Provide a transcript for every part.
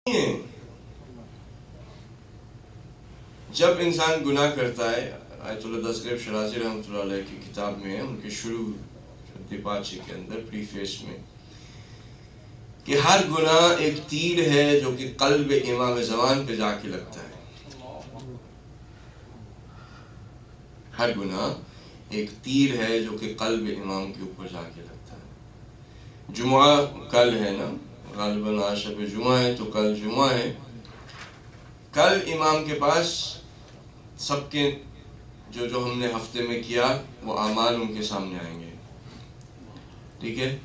جب انسان گناہ کرتا ہے، آیت اللہ دستگیر شرازی رحمۃ اللہ علیہ کی کتاب میں ان کے شروع دیپاچی کے اندر پریفیس میں کہ ہر گناہ ایک تیر ہے جو کہ قلب امام زمان پہ جا کے لگتا ہے. ہر گناہ ایک تیر ہے جو کہ قلب امام کے اوپر جا کے لگتا ہے. جمعہ کل ہے نا، غالباً آج شب جمعہ ہے تو کل جمعہ ہے. کل امام کے پاس سب کے جو ہم نے ہفتے میں کیا وہ اعمال ان کے سامنے آئیں گے. ٹھیک ہے،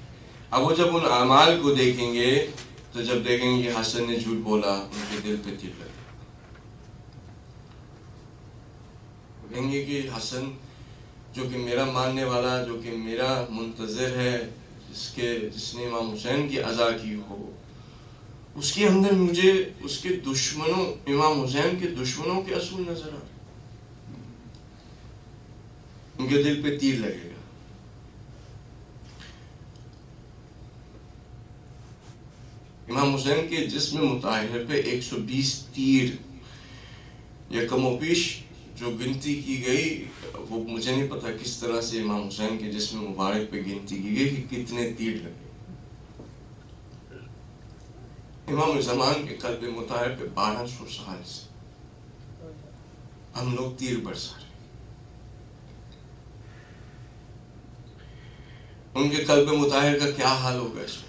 اب وہ جب ان اعمال کو دیکھیں گے تو جب دیکھیں گے کہ حسن نے جھوٹ بولا، ان کے دل پہ تیر لگے. کہیں گے کہ حسن جو کہ میرا ماننے والا، جو کہ میرا منتظر ہے، جس نے امام حسین کی عزا کی ہو، اس کے اندر مجھے اس کے دشمنوں، امام حسین کے دشمنوں کے اصول نظر آ رہے، ان کے دل پہ تیر لگے گا. امام حسین کے جسم مطہر پہ 120 تیر یا کم و بیش جو گنتی کی گئی، وہ مجھے نہیں پتا کس طرح سے امام حسین کے جسم مبارک پہ گنتی کی گئی کہ کتنے تیر لگے. امام زمان کے قلب مطہر پہ 1200 سال سے ہم لوگ تیر برسا رہے. ان کے قلب مطہر کا کیا حال ہوگا اس وقت؟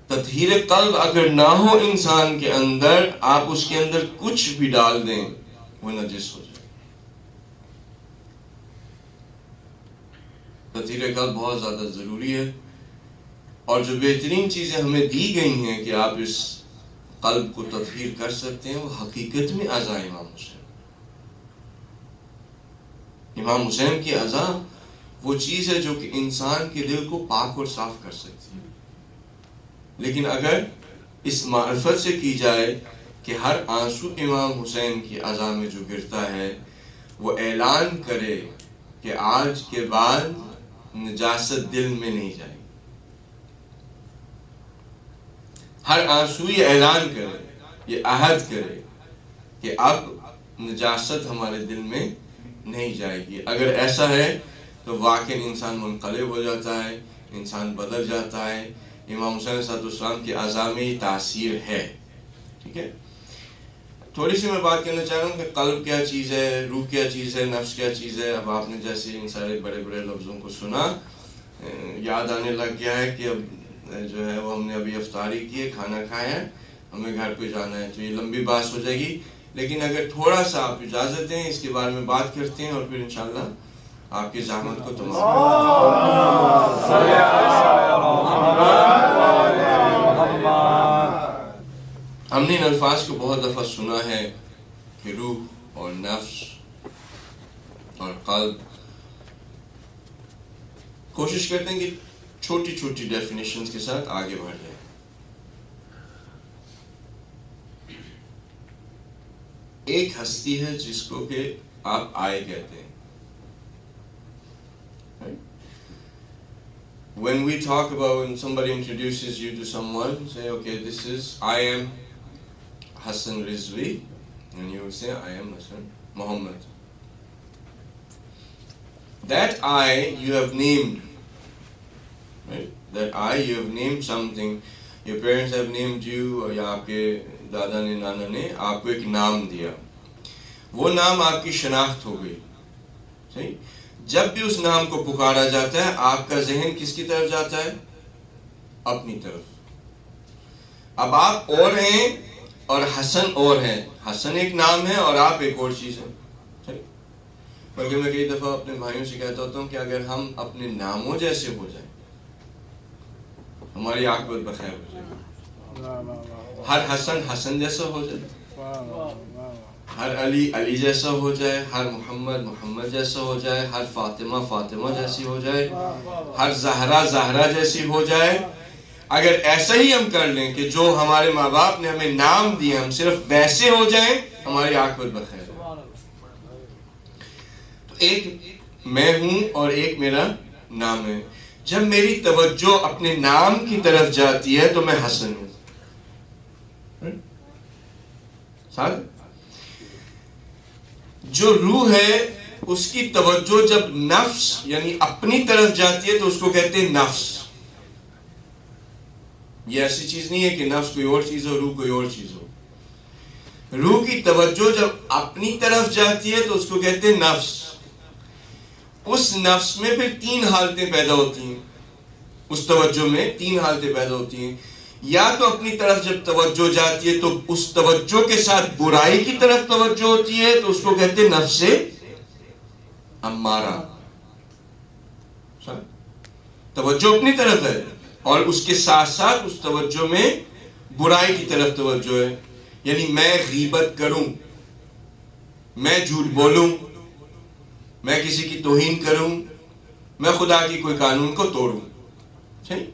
تطہیر قلب اگر نہ ہو انسان کے اندر، آپ اس کے اندر کچھ بھی ڈال دیں وہ نجس ہو جائے. تطہیر قلب بہت زیادہ ضروری ہے، اور جو بہترین چیزیں ہمیں دی گئی ہیں کہ آپ اس قلب کو تطہیر کر سکتے ہیں، وہ حقیقت میں عزا امام حسین. امام حسین کی عزا وہ چیز ہے جو کہ انسان کے دل کو پاک اور صاف کر سکتی ہے. لیکن اگر اس معرفت سے کی جائے کہ ہر آنسو امام حسین کی عزا میں جو گرتا ہے وہ اعلان کرے کہ آج کے بعد نجاست دل میں نہیں جائے، ہر آنسو یہ اعلان کرے، یہ عہد کرے کہ اب نجاست ہمارے دل میں نہیں جائے گی. اگر ایسا ہے تو واقعی انسان منقلب ہو جاتا ہے، انسان بدل جاتا ہے. امام حسین صلی اللہ علیہ وسلم کی عزا میں تاثیر ہے. ٹھیک ہے، تھوڑی سی میں بات کرنا چاہ رہا ہوں کہ قلب کیا چیز ہے، روح کیا چیز ہے، نفس کیا چیز ہے. اب آپ نے جیسے ان سارے بڑے بڑے لفظوں کو سنا، یاد آنے لگ گیا ہے کہ اب جو ہے وہ ہم نے ابھی افطاری کی ہے، کھانا کھایا ہے، ہمیں گھر پہ جانا ہے. تو یہ لمبی بات ہو جائے گی، لیکن اگر تھوڑا سا آپ اجازت دیں اس کے بارے میں بات کرتے ہیں اور پھر انشاءاللہ آپ کی زحمت کو تمام. ہم نے ان الفاظ کو بہت دفعہ سنا ہے کہ روح اور نفس اور قلب. کوشش کرتے ہیں کہ چھوٹی چھوٹی ڈیفینیشنز کے ساتھ آگے بڑھ جائیں. ایک ہستی ہے جس کو کہ آپ آئے کہتے ہیں. When we talk about, when somebody introduces you to someone, say, okay, this is, I am Hassan Rizvi, and you will say, I am Hassan Muhammad. That I, you have named, right? That I, you have named something. Your parents have named you, or یا آپ کے دادا نے، نانا نے آپ کو ایک نام دیا. وہ نام آپ کی شناخت ہو گئی. صحیح؟ جب بھی اس نام کو پکارا جاتا ہے آپ کا ذہن کس کی طرف جاتا ہے؟ اپنی طرف. اب آپ اور ہیں اور حسن اور ہے. حسن ایک نام ہے اور آپ ایک اور چیز ہے. بلکہ میں کئی دفعہ اپنے بھائیوں سے کہتا ہوتا ہوں کہ اگر ہم اپنے ناموں جیسے ہو جائیں ہماری عاقبت بخیر ہو جائے. ہر حسن حسن جیسا ہو جائے، ہر علی علی جیسا ہو جائے، ہر محمد محمد جیسا ہو جائے، ہر فاطمہ فاطمہ جیسی ہو جائے، ہر زہرا زہرا جیسی ہو جائے. اگر ایسا ہی ہم کر لیں کہ جو ہمارے ماں باپ نے ہمیں نام دیے ہم صرف ویسے ہو جائیں، ہماری عاقبت بخیر ہے. تو ایک میں ہوں اور ایک میرا نام ہے. جب میری توجہ اپنے نام کی طرف جاتی ہے تو میں حسن ہوں. ساتھ جو روح ہے اس کی توجہ جب نفس یعنی اپنی طرف جاتی ہے تو اس کو کہتے ہیں نفس. یہ ایسی چیز نہیں ہے کہ نفس کوئی اور چیز ہو، روح کوئی اور چیز ہو. روح کی توجہ جب اپنی طرف جاتی ہے تو اس کو کہتے ہیں نفس. اس نفس میں پھر 3 حالتیں پیدا ہوتی ہیں. اس توجہ میں 3 حالتیں پیدا ہوتی ہیں. یا تو اپنی طرف جب توجہ جاتی ہے تو اس توجہ کے ساتھ برائی کی طرف توجہ ہوتی ہے تو اس کو کہتے ہیں نفس امارہ. توجہ اپنی طرف ہے اور اس کے ساتھ ساتھ اس توجہ میں برائی کی طرف توجہ ہے. یعنی میں غیبت کروں، میں جھوٹ بولوں، میں کسی کی توہین کروں، میں خدا کی کوئی قانون کو توڑوں. صحیح.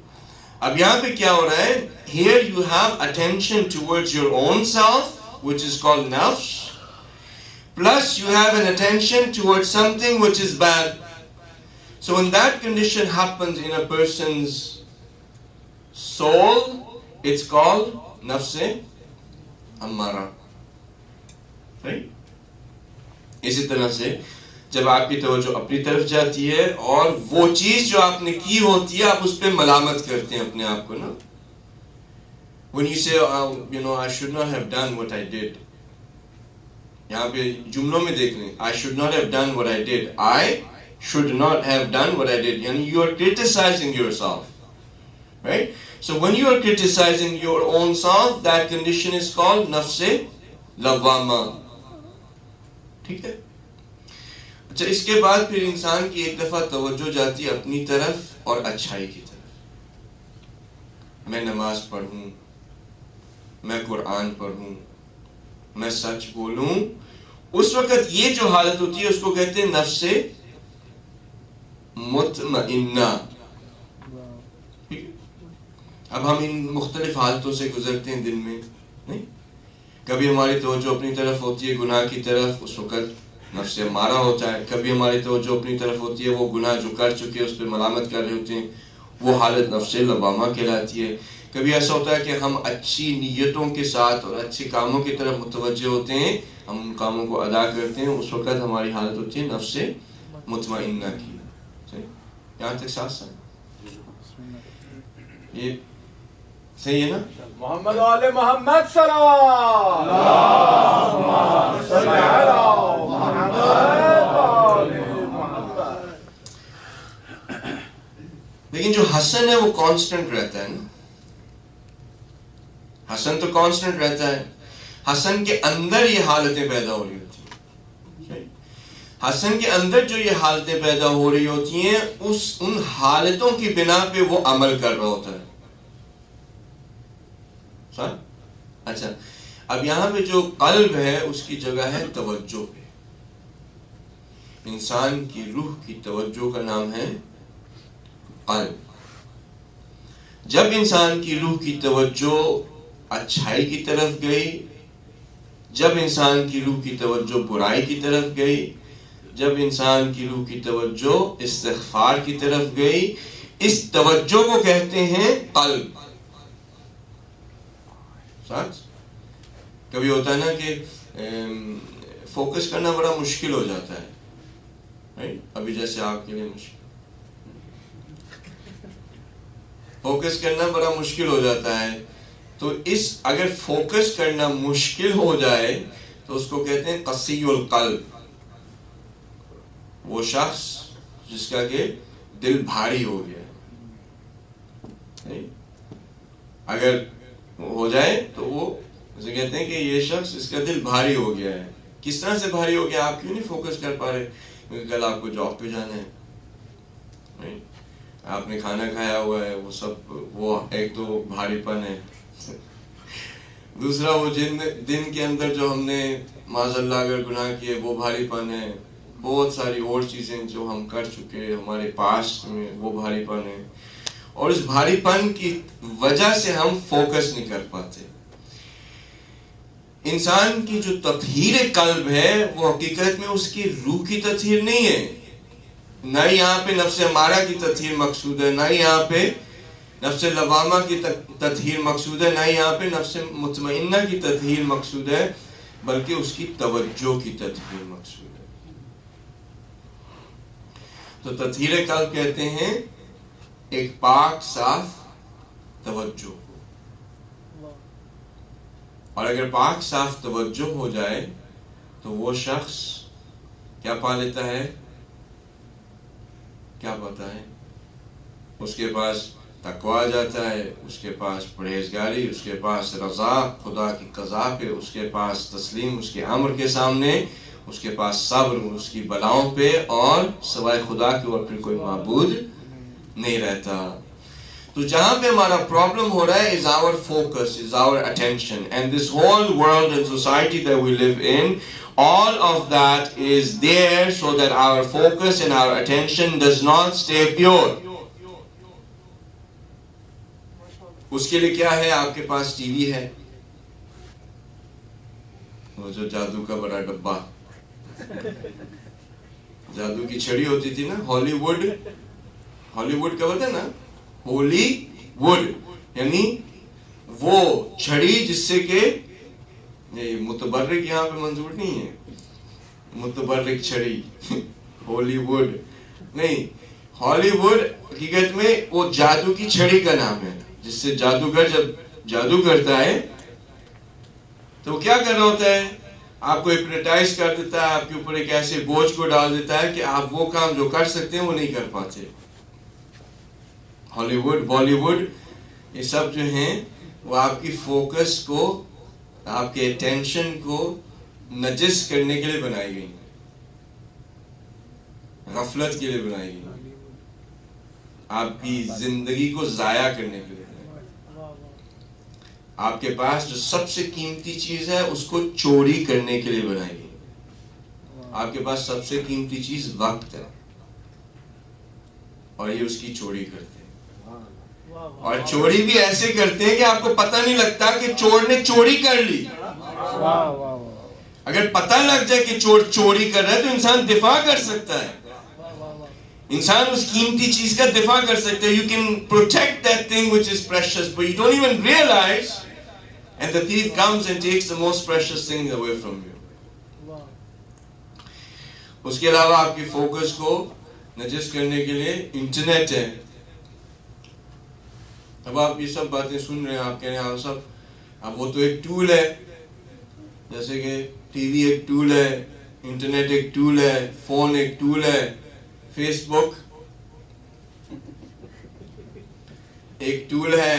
اب یہاں پہ کیا ہو رہا ہے؟ Here you have attention towards your own self, which is called nafs, plus you have an attention towards something which is bad. So when that condition happens in a person's soul, it's called nafs ammara. Right? اسی طرح سے جب آپ کی توجہ اپنی طرف جاتی ہے اور وہ چیز جو آپ نے کی ہوتی ہے آپ اس پہ ملامت کرتے ہیں اپنے آپ کو نا. When you say, I should not have done what I did. یہاں پہ جملوں میں دیکھ لیں. I should not have done what I did. I should not have done what I did. یعنی you are criticizing yourself. Right? So when you are criticizing your own self, that condition is called nafs lawwama. ٹھیک ہے. اچھا اس کے بعد پھر انسان کی ایک دفعہ توجہ جاتی ہے اپنی طرف اور اچھائی کی طرف. میں نماز پڑھوں، میں قرآن پڑھوں، میں سچ بولوں. اس وقت یہ جو حالت ہوتی ہے اس کو کہتے ہیں نفس مطمئنہ. اب ہم ان مختلف حالتوں سے گزرتے ہیں دن میں. نہیں، کبھی ہماری توجہ اپنی طرف ہوتی ہے گناہ کی طرف، اس وقت نفس امارہ ہوتا ہے. کبھی ہماری توجہ اپنی طرف ہوتی ہے وہ گناہ جو کر چکے اس پہ ملامت کر رہے ہوتے ہیں، وہ حالت نفس لوامہ کہلاتی ہے. کبھی ایسا ہوتا ہے کہ ہم اچھی نیتوں کے ساتھ اور اچھے کاموں کی طرف متوجہ ہوتے ہیں، ہم ان کاموں کو ادا کرتے ہیں، اس وقت ہماری حالت ہوتی ہے نفس مطمئنہ کی. یہاں تک ساتھ ساتھ یہ صحیح ہے نا؟ محمد آل محمد صلی لیکن جو حسن ہے وہ کانسٹنٹ رہتا ہے نا. حسن تو کانسٹنٹ رہتا ہے. حسن کے اندر یہ حالتیں پیدا ہو رہی ہوتی ہیں. حسن کے اندر جو یہ حالتیں پیدا ہو رہی ہوتی ہیں ان حالتوں کی بنا پہ وہ عمل کر رہا ہوتا ہے. اچھا اب یہاں پہ جو قلب ہے اس کی جگہ ہے توجہ پہ. انسان کی روح کی توجہ کا نام ہے قلب. جب انسان کی روح کی توجہ اچھائی کی طرف گئی، جب انسان کی روح کی توجہ برائی کی طرف گئی، جب انسان کی روح کی توجہ استغفار کی طرف گئی، اس توجہ کو کہتے ہیں قلب. ساتھ کبھی ہوتا ہے نا کہ فوکس کرنا بڑا مشکل ہو جاتا ہے. ابھی جیسے آپ کے لیے مشکل، فوکس کرنا بڑا مشکل ہو جاتا ہے. تو اگر فوکس کرنا مشکل ہو جائے تو اس کو کہتے ہیں قسی القلب. وہ شخص جس کا کہ دل بھاری ہو گیا. اگر ہو جائے تو وہ اسے کہتے ہیں کہ یہ شخص اس کا دل بھاری ہو گیا ہے. کس طرح سے بھاری ہو گیا؟ آپ کیوں نہیں فوکس کر پا رہے؟ کیونکہ کل آپ کو جاب پہ جانا ہے، آپ نے کھانا کھایا ہوا ہے، وہ سب، وہ ایک تو بھاری پن ہے. دوسرا وہ دن کے اندر جو ہم نے معاذ اللہ اگر گناہ کیے وہ بھاری پن ہے. بہت ساری اور چیزیں جو ہم کر چکے ہمارے پاس میں وہ بھاری پن ہے. اور اس بھاری پن کی وجہ سے ہم فوکس نہیں کر پاتے. انسان کی جو تطہیر قلب ہے وہ حقیقت میں اس کی روح کی تطہیر نہیں ہے. نہ یہاں پہ نفس امارہ کی تطہیر مقصود ہے، نہ یہاں پہ نفس لوامہ کی تطہیر مقصود ہے، نہ یہاں پہ نفس مطمئنہ کی تطہیر مقصود ہے، بلکہ اس کی توجہ کی تطہیر مقصود ہے۔ تو تطہیر قلب کہتے ہیں ایک پاک صاف توجہ، اور اگر پاک صاف توجہ ہو جائے تو وہ شخص کیا پا لیتا ہے؟ کیا پاتا ہے؟ اس کے پاس تقویٰ آ جاتا ہے، اس کے پاس پرہیزگاری، اس کے پاس رضا خدا کی قضا پہ، اس کے پاس تسلیم اس کے امر کے سامنے، اس کے پاس صبر اس کی بلاؤں پہ، اور سوائے خدا کے اور پھر کوئی معبود نہیں رہتا۔ تو جہاں پہ ہمارا پرابلم ہو رہا ہے is our focus, is our attention, and this whole world and society that we live in, all of that is there so that our focus and our attention does not stay pure. اس کے لیے کیا ہے؟ آپ کے پاس T V ہے، وہ جو جادو کا بڑا ڈبہ، جادو کی چھڑی ہوتی تھی نا، ہالی ووڈ کا ہوتا ہے نا، ہولی ووڈ یعنی وہ چھڑی جس سے کہ متبرک یہاں پہ منظور نہیں ہے، متبرک چھڑی ہولی ووڈ نہیں، ہالی ووڈ حقیقت میں وہ جادو کی چھڑی کا نام ہے، جس سے جادوگر جب جادو کرتا ہے تو وہ کیا کر رہا ہوتا ہے؟ آپ کو ہپنوٹائز کر دیتا ہے، آپ کے اوپر ایک ایسے بوجھ کو ڈال دیتا ہے کہ آپ وہ کام جو کر سکتے ہیں وہ نہیں کر پاتے۔ ہالی ووڈ، بالی ووڈ، یہ سب جو ہیں وہ آپ کی فوکس کو، آپ کے اٹینشن کو نجس کرنے کے لیے بنائی گئی، غفلت کے لیے بنائی گئی، آپ کی زندگی کو ضائع کرنے کے لیے، آپ کے پاس جو سب سے قیمتی چیز ہے اس کو چوری کرنے کے لیے بنائی گئی۔ آپ کے پاس سب سے قیمتی چیز وقت ہے، اور یہ اس کی چوری کرتے ہیں، اور چوری بھی ایسے کرتے ہیں کہ آپ کو پتہ نہیں لگتا کہ چور نے چوری کر لی۔ اگر پتہ لگ جائے کہ چور چوری کر رہا ہے تو انسان دفاع کر سکتا ہے، انسان اس قیمتی چیز کا دفاع کر سکتا ہے۔ You can protect that thing which is precious, but you don't even realize, and the thief comes and takes the most precious thing away from you. اس کے علاوہ آپ کی فوکس کو نجس کرنے کے لیے انٹرنیٹ ہے۔ اب آپ یہ سب باتیں سن رہے ہیں، آپ کہہ رہے ہیں صاحب اب وہ تو ایک ٹول ہے، جیسے کہ ٹی وی ایک ٹول ہے، انٹرنیٹ ایک ٹول ہے، فون ایک ٹول ہے، فیس بک ایک ٹول ہے،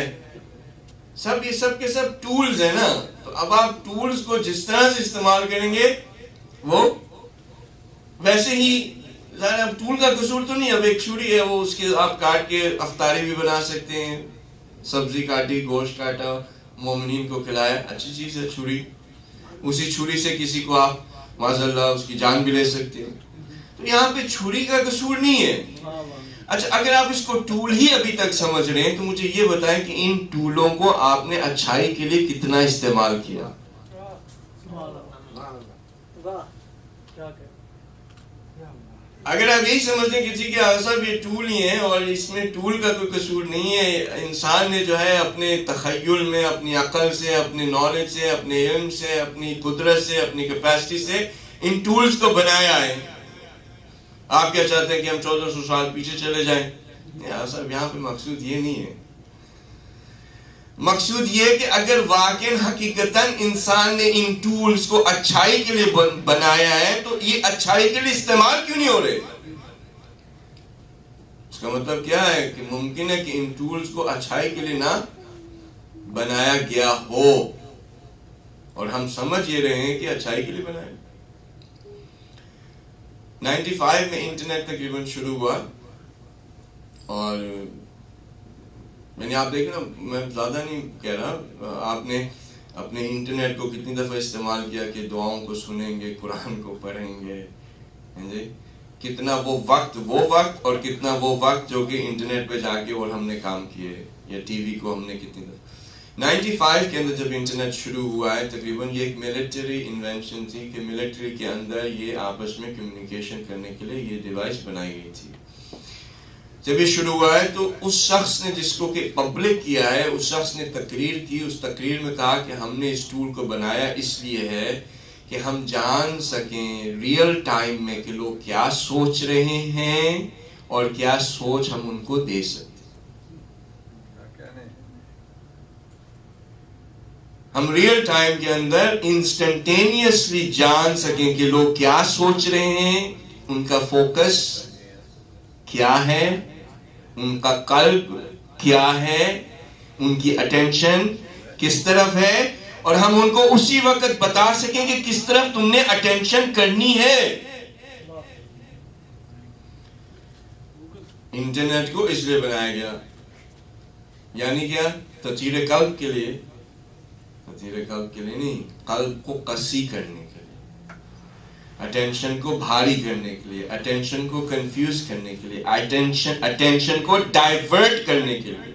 سب یہ سب کے سب ٹولز ہیں نا۔ تو اب آپ ٹولز کو جس طرح سے استعمال کریں گے وہ ویسے ہی، ظاہر اب ٹول کا قصور تو نہیں، اب ایک چھری ہے وہ اس کے آپ کاٹ کے افطاری بھی بنا سکتے ہیں، سبزی کاٹی، گوشت کاٹا، مومنین کو کھلایا، اچھی چیز ہے چھری، اسی چھری سے کسی کو آپ معاذ اللہ اس کی جان بھی لے سکتے ہیں۔ تو یہاں پہ چھری کا قصور نہیں ہے۔ اچھا اگر آپ اس کو ٹول ہی ابھی تک سمجھ رہے ہیں تو مجھے یہ بتائیں کہ ان ٹولوں کو آپ نے اچھائی کے لیے کتنا استعمال کیا؟ اگر آپ یہی سمجھتے ہیں کہ ٹھیک ہے صاحب یہ ٹول ہی ہیں اور اس میں ٹول کا کوئی قصور نہیں ہے، انسان نے جو ہے اپنے تخیل میں، اپنی عقل سے، اپنے نالج سے، اپنے علم سے، اپنی قدرت سے، اپنی کیپیسٹی سے ان ٹولز کو بنایا ہے، آپ کیا چاہتے ہیں کہ ہم 1400 سال پیچھے چلے جائیں؟ صاحب یہاں پہ مقصود یہ نہیں ہے، مقصود یہ کہ اگر واقعی حقیقتاً انسان نے ان ٹولز کو اچھائی کے لیے بنایا ہے تو یہ اچھائی کے لیے استعمال کیوں نہیں ہو رہے؟ اس کا مطلب کیا ہے کہ ممکن ہے کہ ان ٹولز کو اچھائی کے لیے نہ بنایا گیا ہو، اور ہم سمجھ یہ رہے ہیں کہ اچھائی کے لیے بنایا۔ 95 میں انٹرنیٹ تقریباً شروع ہوا، اور میں نے آپ دیکھیں نا، میں زیادہ نہیں کہہ رہا، آپ نے اپنے انٹرنیٹ کو کتنی دفعہ استعمال کیا کہ دعاؤں کو سنیں گے، قرآن کو پڑھیں گے، کتنا وہ وقت اور کتنا وہ وقت جو کہ انٹرنیٹ پہ جا کے اور ہم نے کام کیے، یا ٹی وی کو ہم نے کتنی دفعہ 95 کے اندر جب انٹرنیٹ شروع ہوا ہے تقریباً یہ ایک ملٹری انوینشن تھی کہ ملٹری کے اندر یہ آپس میں کمیونیکیشن کرنے کے لیے یہ ڈیوائس بنائی گئی تھی. جب یہ شروع ہوا ہے تو اس شخص نے جس کو کہ پبلک کیا ہے اس شخص نے تقریر کی. اس تقریر میں کہا کہ ہم نے اس ٹول کو بنایا اس لیے ہے کہ ہم جان سکیں ریئل ٹائم میں کہ لوگ کیا سوچ رہے ہیں اور کیا سوچ ہم ان کو دے سکتے. ہم ریئل ٹائم کے اندر انسٹنٹینیسلی جان سکیں کہ لوگ کیا سوچ رہے ہیں, ان کا فوکس کیا ہے, ان کا قلب کیا ہے, ان کی اٹینشن کس طرف ہے, اور ہم ان کو اسی وقت بتا سکیں کہ کس طرف تم نے اٹینشن کرنی ہے. انٹرنیٹ کو اس لیے بنایا گیا, یعنی کیا, تطہیر قلب کے لیے. تطہیر قلب کے لیے نہیں, قلب کو قسی کرنے کے لیے, اٹینشن کو بھاری کرنے کے لیے, اٹینشن کو کنفیوز کرنے کے لیے, اٹینشن کو ڈائیورٹ کرنے کے لیے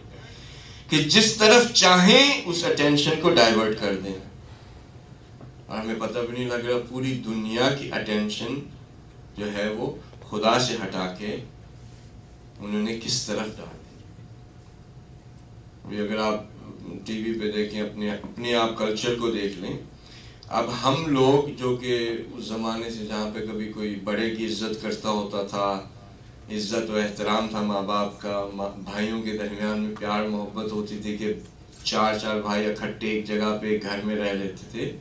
کہ جس طرف چاہیں اس اٹینشن کو ڈائیورٹ کر دیں. اور ہمیں پتہ بھی نہیں لگ رہا پوری دنیا کی اٹینشن جو ہے وہ خدا سے ہٹا کے انہوں نے کس طرف ڈال دی. اگر آپ ٹی وی پہ دیکھیں, اپنے آپ کلچر کو دیکھ لیں. اب ہم لوگ جو کہ اس زمانے سے جہاں پہ کبھی کوئی بڑے کی عزت کرتا ہوتا تھا, عزت و احترام تھا ماں باپ کا, بھائیوں کے درمیان میں پیار محبت ہوتی تھی کہ 4 بھائی اکٹھے ایک جگہ پہ ایک گھر میں رہ لیتے تھے.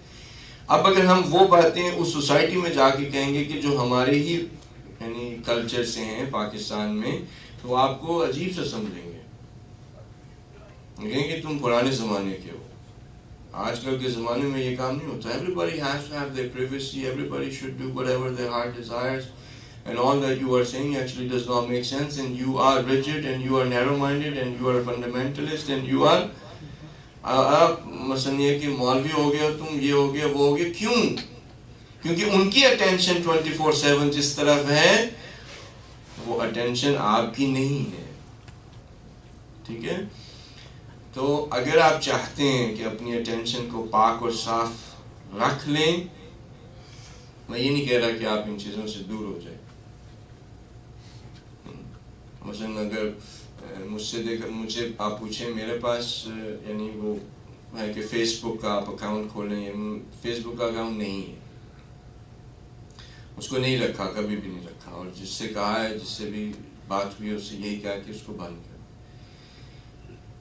اب اگر ہم وہ باتیں اس سوسائٹی میں جا کے کہیں گے کہ جو ہمارے ہی یعنی کلچر سے ہیں پاکستان میں, تو آپ کو عجیب سے سمجھیں گے, کہیں کہ تم پرانے زمانے کے ہو. آج کل کے زمانے میں یہ کام نہیں ہوتا. Everybody has to have their privacy, everybody should do whatever their heart desires, and all that you are saying actually does not make sense, and you are rigid, and you are narrow-minded, and you are a fundamentalist, and you are مثلا یہ کہ مولوی ہو گیا تم, یہ ہو گیا وہ ہو گیا. کیوں؟ کیونکہ ان کی اٹینشن 24/7 جس طرف ہے وہ اٹینشن آپ کی نہیں ہے. ٹھیک ہے, تو اگر آپ چاہتے ہیں کہ اپنی اٹینشن کو پاک اور صاف رکھ لیں, میں یہ نہیں کہہ رہا کہ آپ ان چیزوں سے دور ہو جائیں. مثلا اگر مجھے آپ پوچھیں, میرے پاس یعنی وہ ہے کہ فیس بک کا آپ اکاؤنٹ کھولیں, فیس بک کا اکاؤنٹ نہیں ہے, اس کو نہیں رکھا, کبھی بھی نہیں رکھا. اور جس سے کہا ہے, جس سے بھی بات ہوئی اس سے یہی کہا کہ اس کو بند کر.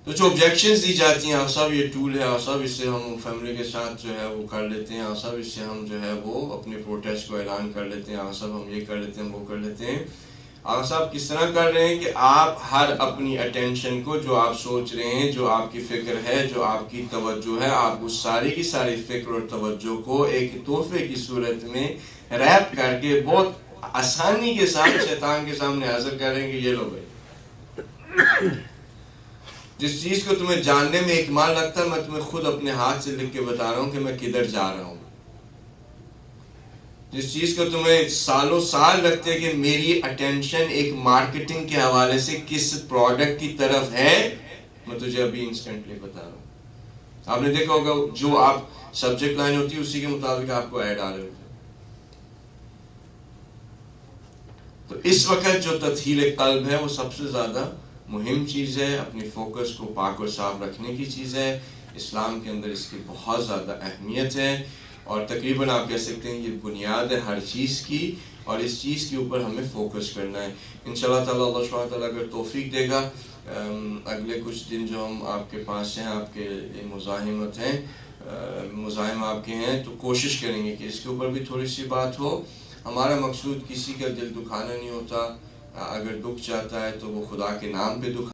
تو جو آبجیکشنز دی جاتی ہیں, آپ صاحب یہ ٹول ہے, آپ صاحب اس سے ہم فیملی کے ساتھ جو ہے وہ کر لیتے ہیں, آپ صاحب اس سے ہم جو ہے وہ اپنے پروٹیسٹ کو اعلان کر لیتے ہیں, آپ صاحب ہم یہ کر لیتے ہیں, وہ کر لیتے ہیں. آپ صاحب کس طرح کر رہے ہیں کہ آپ ہر اپنی اٹینشن کو, جو آپ سوچ رہے ہیں, جو آپ کی فکر ہے, جو آپ کی توجہ ہے, آپ اس ساری کی ساری فکر اور توجہ کو ایک تحفے کی صورت میں ریپ کر کے بہت آسانی کے ساتھ شیطان کے سامنے حاضر کریں گے. یہ لو بھائی, جس چیز کو تمہیں جاننے میں اکمال لگتا ہے, میں تمہیں خود اپنے ہاتھ سے لکھ کے بتا رہا ہوں کہ میں کدھر جا رہا ہوں. جس چیز کو تمہیں سالوں سال لگتے ہیں کہ میری اٹینشن ایک مارکیٹنگ کے حوالے سے کس پروڈکٹ کی طرف ہے, میں تجھے ابھی انسٹنٹلی بتا رہا ہوں. آپ نے دیکھا ہوگا جو آپ سبجیکٹ لائن ہوتی ہے اسی کے مطابق آپ کو ایڈ آ رہے ہوتے. تو اس وقت جو تطہیر قلب ہے وہ سب سے زیادہ مہم چیز ہے, اپنی فوکس کو پاک اور صاف رکھنے کی چیز ہے. اسلام کے اندر اس کی بہت زیادہ اہمیت ہے, اور تقریباً آپ کہہ سکتے ہیں یہ بنیاد ہے ہر چیز کی, اور اس چیز کے اوپر ہمیں فوکس کرنا ہے. انشاءاللہ تعالی اللہ سبحانہ تعالیٰ اگر توفیق دے گا, اگلے کچھ دن جو ہم آپ کے پاس ہیں, آپ کے مزاحمت ہیں, مزاحم آپ کے ہیں, تو کوشش کریں گے کہ اس کے اوپر بھی تھوڑی سی بات ہو. ہمارا مقصود کسی کا دل دکھانا نہیں ہوتا. اگر دکھ چاہتا ہے تو وہ خدا کے نام پہ دکھا